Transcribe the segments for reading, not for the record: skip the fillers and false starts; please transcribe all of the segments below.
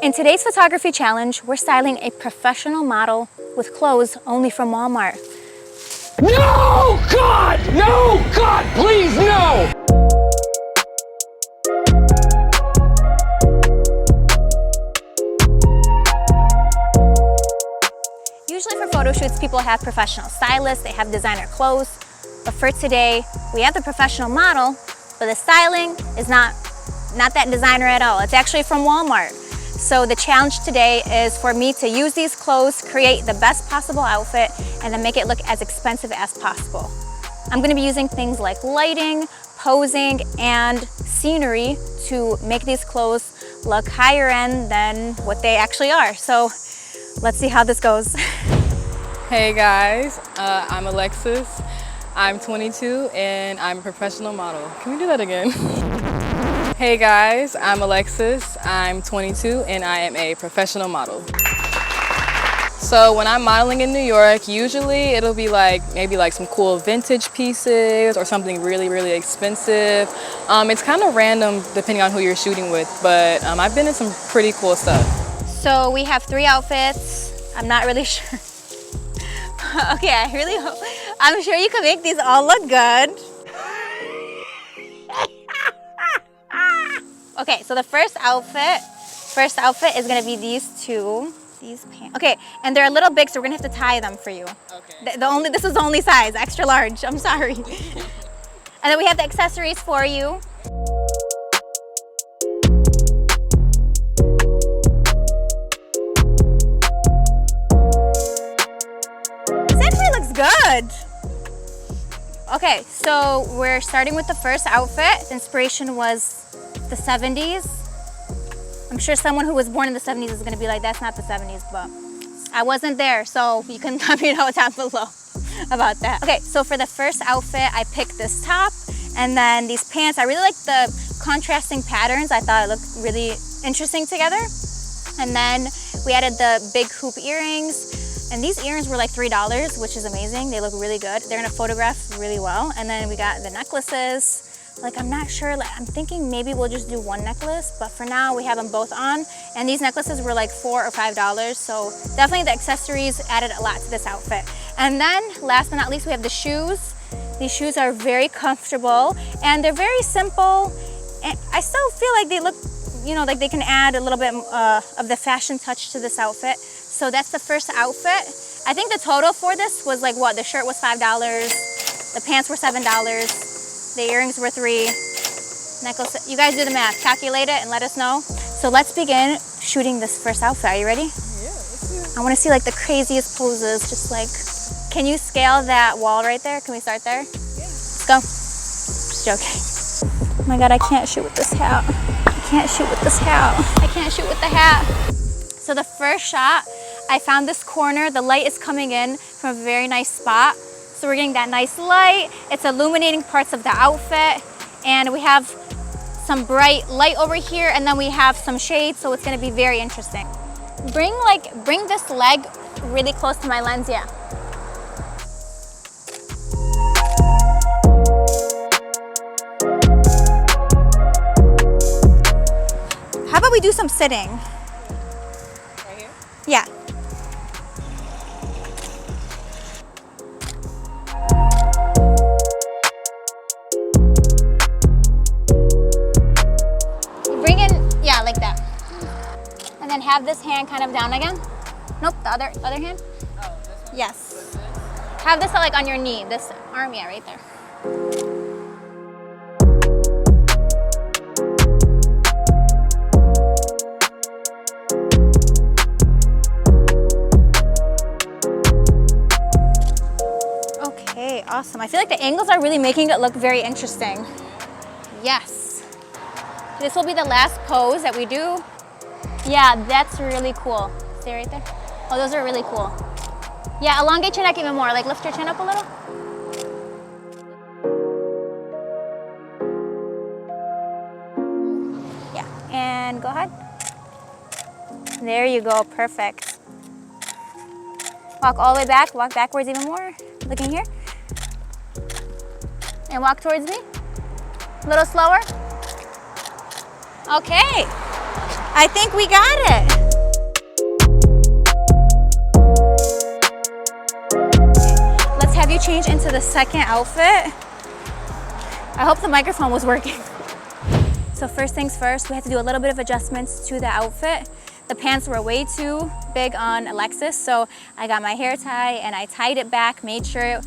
In today's photography challenge, we're styling a professional model with clothes only from Walmart. No, God! No, God, please, no! Usually for photo shoots, people have professional stylists, they have designer clothes. But for today, we have the professional model, but the styling is not that designer at all. It's actually from Walmart. So the challenge today is for me to use these clothes, create the best possible outfit, and then make it look as expensive as possible. I'm gonna be using things like lighting, posing, and scenery to make these clothes look higher end than what they actually are. So let's see how this goes. Hey guys, I'm Alexis. I'm 22 and I'm a professional model. Can we do that again? Hey guys, I'm Alexis. I'm 22 and I am a professional model. So when I'm modeling in New York, usually it'll be maybe some cool vintage pieces or something really, really expensive. It's kind of random depending on who you're shooting with, but I've been in some pretty cool stuff. So we have 3 outfits. I'm not really sure. Okay, I really hope. I'm sure you can make these all look good. Okay, so the first outfit is gonna be these pants. Okay, and they're a little big, so we're gonna have to tie them for you. Okay. This is the only size, extra large. I'm sorry. And then we have the accessories for you. Good. Okay, so we're starting with the first outfit. The inspiration was the 70s. I'm sure someone who was born in the 70s is gonna be like, that's not the 70s, but I wasn't there, so you can let me know down below about that. Okay, so for the first outfit, I picked this top and then these pants. I really like the contrasting patterns. I thought it looked really interesting together. And then we added the big hoop earrings. And these earrings were like $3, which is amazing. They look really good. They're gonna photograph really well. And then we got the necklaces. I'm not sure, I'm thinking maybe we'll just do one necklace, but for now we have them both on. And these necklaces were like $4 or $5. So definitely the accessories added a lot to this outfit. And then last but not least, we have the shoes. These shoes are very comfortable and they're very simple. And I still feel like they look, like they can add a little bit of the fashion touch to this outfit. So that's the first outfit. I think the total for this was the shirt was $5, the pants were $7, the earrings were $3, necklace, you guys do the math, calculate it and let us know. So let's begin shooting this first outfit. Are you ready? Yeah, let's do it. I wanna see the craziest poses, can you scale that wall right there? Can we start there? Yeah. Let's go. Just joking. Oh my God, I can't shoot with this hat. I can't shoot with this hat. I can't shoot with the hat. So the first shot, I found this corner. The light is coming in from a very nice spot. So we're getting that nice light. It's illuminating parts of the outfit. And we have some bright light over here and then we have some shade, so it's gonna be very interesting. Bring this leg really close to my lens, yeah. How about we do some sitting? Right here? Yeah. Bring in, yeah, like that. And then have this hand kind of down again. Nope, the other hand. Oh, this one? Yes. Have this on your knee, this arm, yeah, right there. Okay, awesome. I feel like the angles are really making it look very interesting. Yes. This will be the last pose that we do. Yeah, that's really cool. See right there? Oh, those are really cool. Yeah, elongate your neck even more. Lift your chin up a little. Yeah, and go ahead. There you go, perfect. Walk all the way back, walk backwards even more. Looking here. And walk towards me. A little slower. Okay. I think we got it. Let's have you change into the second outfit. I hope the microphone was working. So first things first, we had to do a little bit of adjustments to the outfit. The pants were way too big on Alexis, so I got my hair tie and I tied it back, made sure it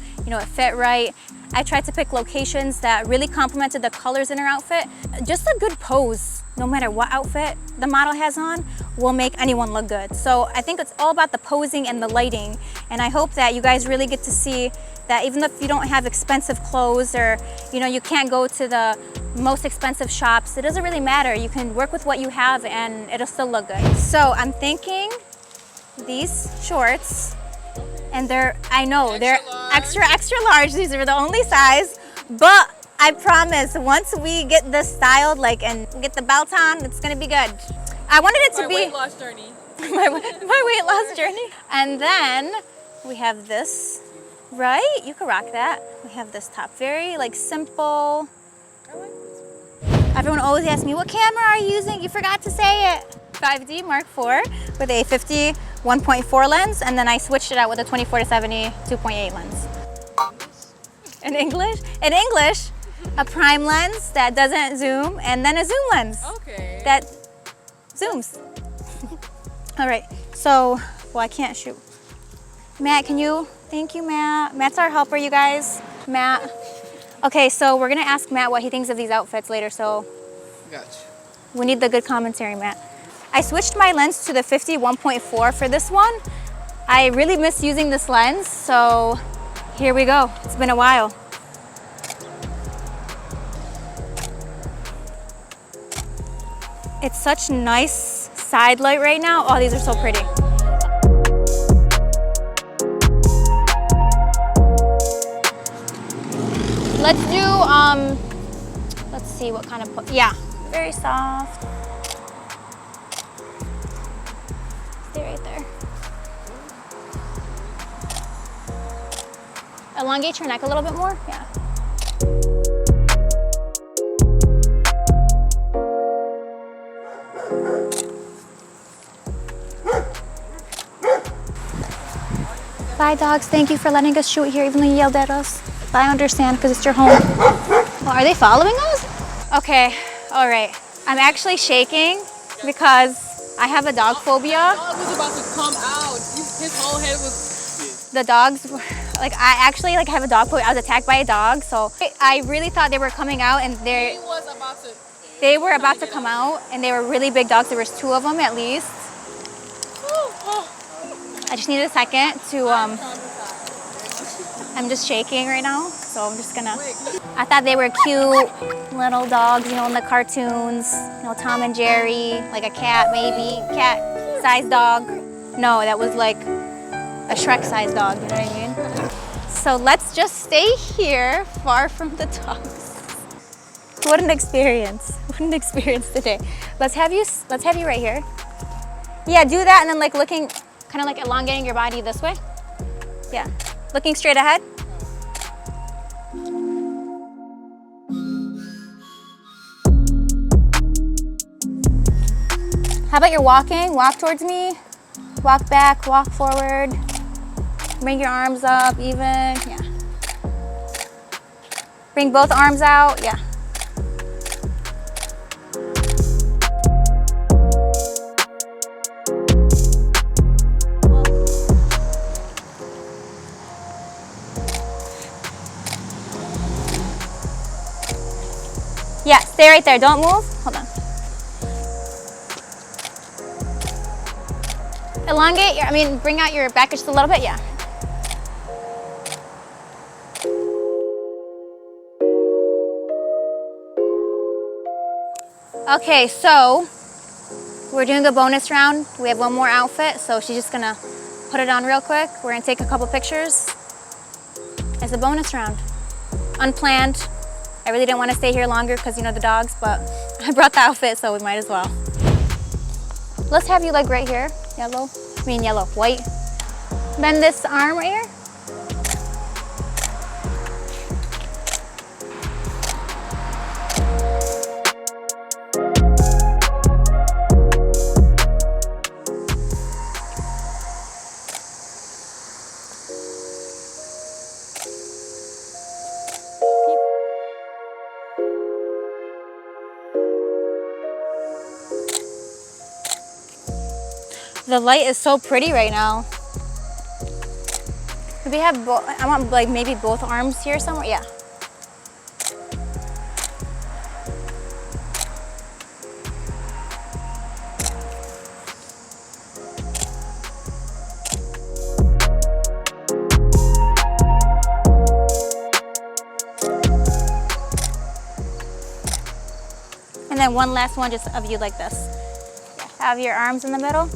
fit right. I tried to pick locations that really complemented the colors in her outfit. Just a good pose, no matter what outfit the model has on, will make anyone look good. So I think it's all about the posing and the lighting, and I hope that you guys really get to see that even if you don't have expensive clothes or you can't go to the most expensive shops, it doesn't really matter. You can work with what you have and it'll still look good. So I'm thinking these shorts, and they're extra large. These are the only size, but I promise once we get this styled and get the belt on, it's gonna be good. I wanted it to be weight loss journey. my weight loss journey. And then we have this, right? You can rock that. We have this top, very simple. Everyone always asks me, what camera are you using? You forgot to say it. 5D Mark IV with a 50 1.4 lens, and then I switched it out with a 24 to 70 2.8 lens. In English? In English, a prime lens that doesn't zoom, and then a zoom lens. Okay. That zooms. All right, so, well, I can't shoot. Matt, can you? Thank you, Matt. Matt's our helper, you guys. Matt. Okay, so we're gonna ask Matt what he thinks of these outfits later, so. Gotcha. We need the good commentary, Matt. I switched my lens to the 50 1.4 for this one. I really miss using this lens, so here we go. It's been a while. It's such nice side light right now. Oh, these are so pretty. Let's do, let's see what kind of, yeah, very soft. Stay right there. Elongate your neck a little bit more, yeah. Bye, dogs. Thank you for letting us shoot here, even though you yelled at us. But I understand, because it's your home. Oh, are they following us? Okay, all right. I'm actually shaking because I have a dog phobia. The dog was about to come out. His whole head was... The dogs, I actually have a dog phobia. I was attacked by a dog, so I really thought they were coming out, and they were about to come out, and they were really big dogs. There was 2 of them at least. I just needed a second to, I'm just shaking right now, so I'm just gonna, I thought they were cute little dogs, in the cartoons, Tom and Jerry, like a cat maybe, cat-sized dog. No, that was like a Shrek-sized dog, you know what I mean? So let's just stay here, far from the dogs. What an experience, today. Let's have you right here. Yeah, do that, and then looking, kind of elongating your body this way. Yeah, looking straight ahead. How about you're walking? Walk towards me, walk back, walk forward. Bring your arms up even, yeah. Bring both arms out, yeah. Yeah, stay right there, don't move. Hold on. Elongate bring out your back just a little bit, yeah. Okay, so we're doing a bonus round. We have one more outfit, so she's just gonna put it on real quick. We're gonna take a couple pictures as a bonus round. Unplanned. I really didn't want to stay here longer because the dogs, but I brought the outfit, so we might as well. Let's have you right here. Yellow, white. Bend this arm right here. The light is so pretty right now. We have both. I want like maybe both arms here somewhere. Yeah. And then one last one just of you like this. Yeah. Have your arms in the middle.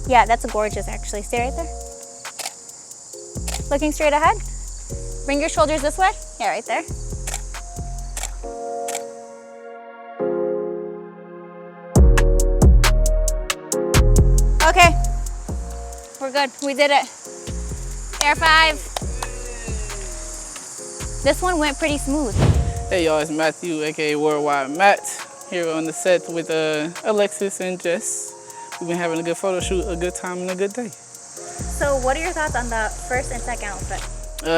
Yeah, that's gorgeous actually. Stay right there. Looking straight ahead. Bring your shoulders this way. Yeah, right there. Okay, we're good. We did it. Air 5. This one went pretty smooth. Hey y'all, it's Matthew, aka Worldwide Matt, here on the set with Alexis and Jess. We've been having a good photo shoot, a good time, and a good day. So what are your thoughts on the first and second outfit?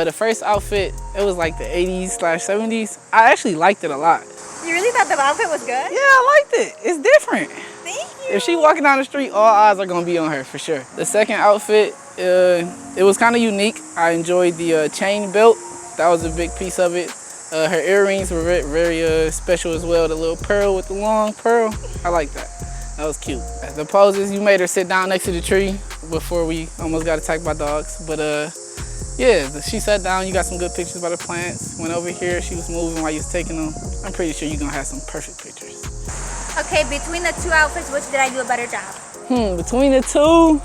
The first outfit, it was like the 80s/70s. I actually liked it a lot. You really thought the outfit was good? Yeah, I liked it. It's different. Thank you. If she walking down the street, all eyes are gonna be on her for sure. The second outfit, it was kind of unique. I enjoyed the chain belt. That was a big piece of it. Her earrings were very special as well. The little pearl with the long pearl. I like that. That was cute. The poses, you made her sit down next to the tree before we almost got attacked by dogs. But yeah, she sat down. You got some good pictures by the plants. Went over here. She was moving while you was taking them. I'm pretty sure you're gonna have some perfect pictures. Okay, between the two outfits, which did I do a better job? Between the two,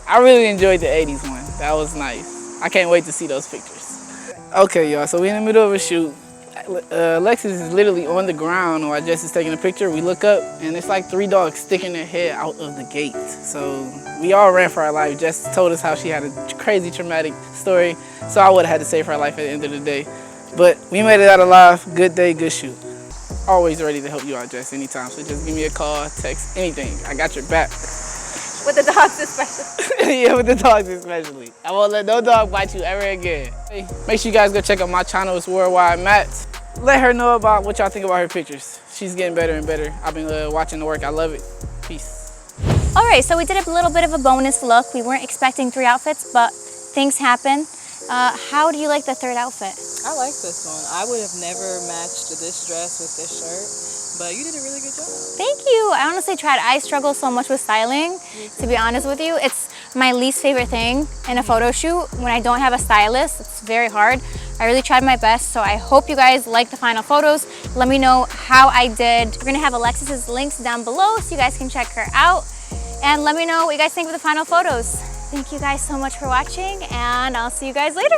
I really enjoyed the 80s one. That was nice. I can't wait to see those pictures. Okay, y'all, so we're in the middle of a shoot. Alexis is literally on the ground while Jess is taking a picture. We look up, and it's like 3 dogs sticking their head out of the gate. So we all ran for our life. Jess told us how she had a crazy, traumatic story, so I would have had to save her life at the end of the day. But we made it out alive. Good day, good shoot. Always ready to help you out, Jess, anytime. So just give me a call, text, anything. I got your back. With the dogs especially. Yeah, with the dogs especially. I won't let no dog bite you ever again. Hey, make sure you guys go check out my channel. It's Worldwide Matt. Let her know about what y'all think about her pictures. She's getting better and better. I've been watching the work. I love it. Peace. All right, so we did a little bit of a bonus look. We weren't expecting 3 outfits, but things happen. How do you like the third outfit? I like this one. I would have never matched this dress with this shirt, but you did a really good job. Thank you. I honestly tried. I struggle so much with styling, to be honest with you. It's my least favorite thing in a photo shoot. When I don't have a stylist, it's very hard. I really tried my best, so I hope you guys like the final photos. Let me know how I did. We're gonna have Alexis's links down below so you guys can check her out. And let me know what you guys think of the final photos. Thank you guys so much for watching, and I'll see you guys later.